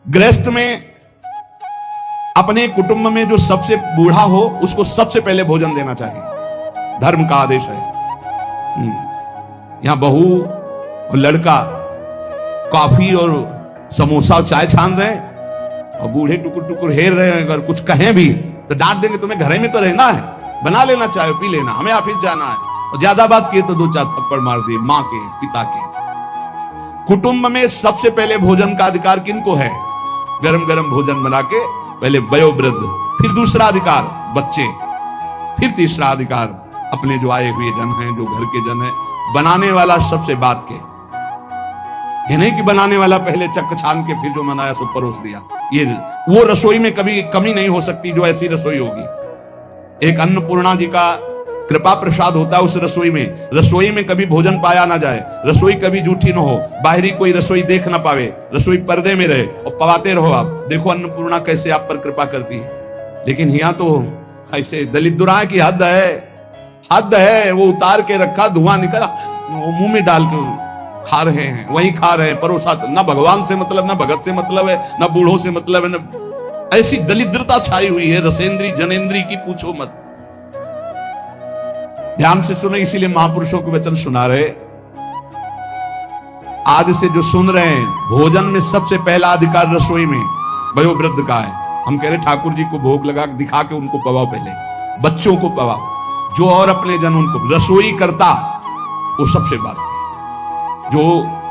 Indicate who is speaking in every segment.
Speaker 1: गृहस्थ में अपने कुटुंब में जो सबसे बूढ़ा हो उसको सबसे पहले भोजन देना चाहिए, धर्म का आदेश है। यहां बहू और लड़का कॉफी और समोसा और चाय छान रहे हैं और बूढ़े टुकुर टुकुर हेर रहे हैं। अगर कुछ कहें भी तो डांट देंगे, तुम्हें घर में तो रहना है, बना लेना चाय पी लेना, हमें ऑफिस जाना है। और ज्यादा बात किए तो 2-4 थप्पड़ मार दिए मां के पिता के। कुटुंब में सबसे पहले भोजन का अधिकार किनको है? गरम गरम भोजन बना के पहले वयोवृद्ध, फिर दूसरा अधिकार बच्चे, फिर तीसरा अधिकार अपने जो आए हुए जन हैं, जो घर के जन हैं। बनाने वाला सबसे बात के, ये नहीं कि बनाने वाला पहले चक्क छान के फिर जो मनाया सो परोस दिया। ये वो रसोई में कभी कमी नहीं हो सकती जो ऐसी रसोई होगी। एक अन्नपूर्णा जी का कृपा प्रसाद होता है उस रसोई में कभी भोजन पाया ना जाए, रसोई कभी जूठी ना हो, बाहरी कोई रसोई देख ना पावे, रसोई पर्दे में रहे और पवाते रहो। आप देखो अन्नपूर्णा कैसे आप पर कृपा करती है। लेकिन यहाँ तो ऐसे दलित दुराए की हद है। वो उतार के रखा, धुआं निकला, वो मुंह में डाल के खा रहे हैं, वही खा रहे हैं, परोसा। ना भगवान से मतलब, ना भगत से मतलब है, ना बूढ़ों से मतलब है, ना। ऐसी दलिद्रता छाई हुई है रसेंद्री जनेन्द्री की, पूछो मत। ध्यान से सुने, इसीलिए महापुरुषों के वचन सुना रहे। आज से जो सुन रहे हैं, भोजन में सबसे पहला अधिकार रसोई में वयोवृद्ध का है। हम कह रहे ठाकुर जी को भोग लगा दिखा के उनको पवाओ, पहले बच्चों को पवाओ, जो और अपने जन उनको। रसोई करता वो सबसे बात, जो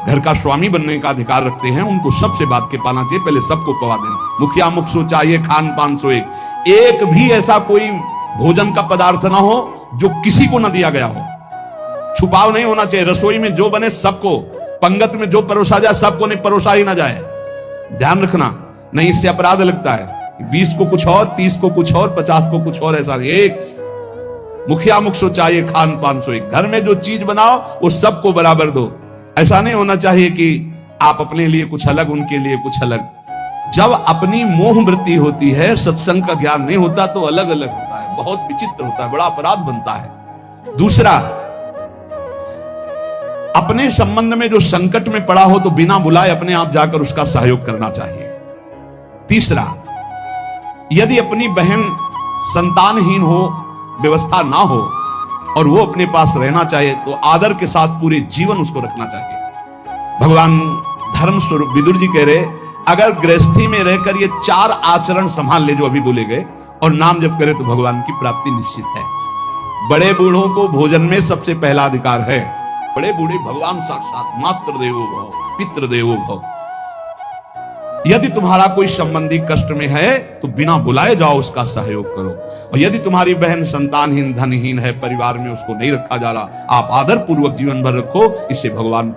Speaker 1: घर का स्वामी बनने का अधिकार रखते हैं उनको सबसे बात के पाना चाहिए, पहले सबको पवा देना। मुखिया मुख सो चाहिए, खान पान सो एक भी ऐसा कोई भोजन का पदार्थ ना हो जो किसी को न दिया गया हो। छुपाव नहीं होना चाहिए। रसोई में जो बने सबको, पंगत में जो परोसा जाए सबको नहीं परोसा ही ना जाए। ध्यान रखना, नहीं इससे अपराध लगता है। 20 को कुछ और, 30 को कुछ और, 50 को कुछ और, ऐसा एक। मुखिया मुख सो चाहिए, खान पान सो एक। घर में जो चीज बनाओ वो सबको बराबर दो। ऐसा नहीं होना चाहिए कि आप अपने लिए कुछ अलग, उनके लिए कुछ अलग। जब अपनी मोह वृत्ति होती है, सत्संग का ज्ञान नहीं होता तो अलग अलग होता है, बहुत विचित्र होता है, बड़ा अपराध बनता है। दूसरा, अपने संबंध में जो संकट में पड़ा हो तो बिना बुलाए अपने आप जाकर उसका सहयोग करना चाहिए। तीसरा, यदि अपनी बहन संतानहीन हो, व्यवस्था ना हो और वो अपने पास रहना चाहे तो आदर के साथ पूरे जीवन उसको रखना चाहिए। भगवान धर्म स्वरूप विदुर जी कह रहे, अगर गृहस्थी में रहकर ये 4 आचरण संभाल ले जो अभी बोले गए और नाम जप करे तो भगवान की प्राप्ति निश्चित है। बड़े बूढ़ों को भोजन में सबसे पहला अधिकार है। बड़े बूढ़े भगवान साक्षात, मातृ देवो भव, पितृ देवो भव। यदि तुम्हारा कोई संबंधी कष्ट में है तो बिना बुलाए जाओ, उसका सहयोग करो। और यदि तुम्हारी बहन संतानहीन, धनहीन है, परिवार में उसको नहीं रखा जा रहा, आप आदर पूर्वक जीवन भर रखो। इससे भगवान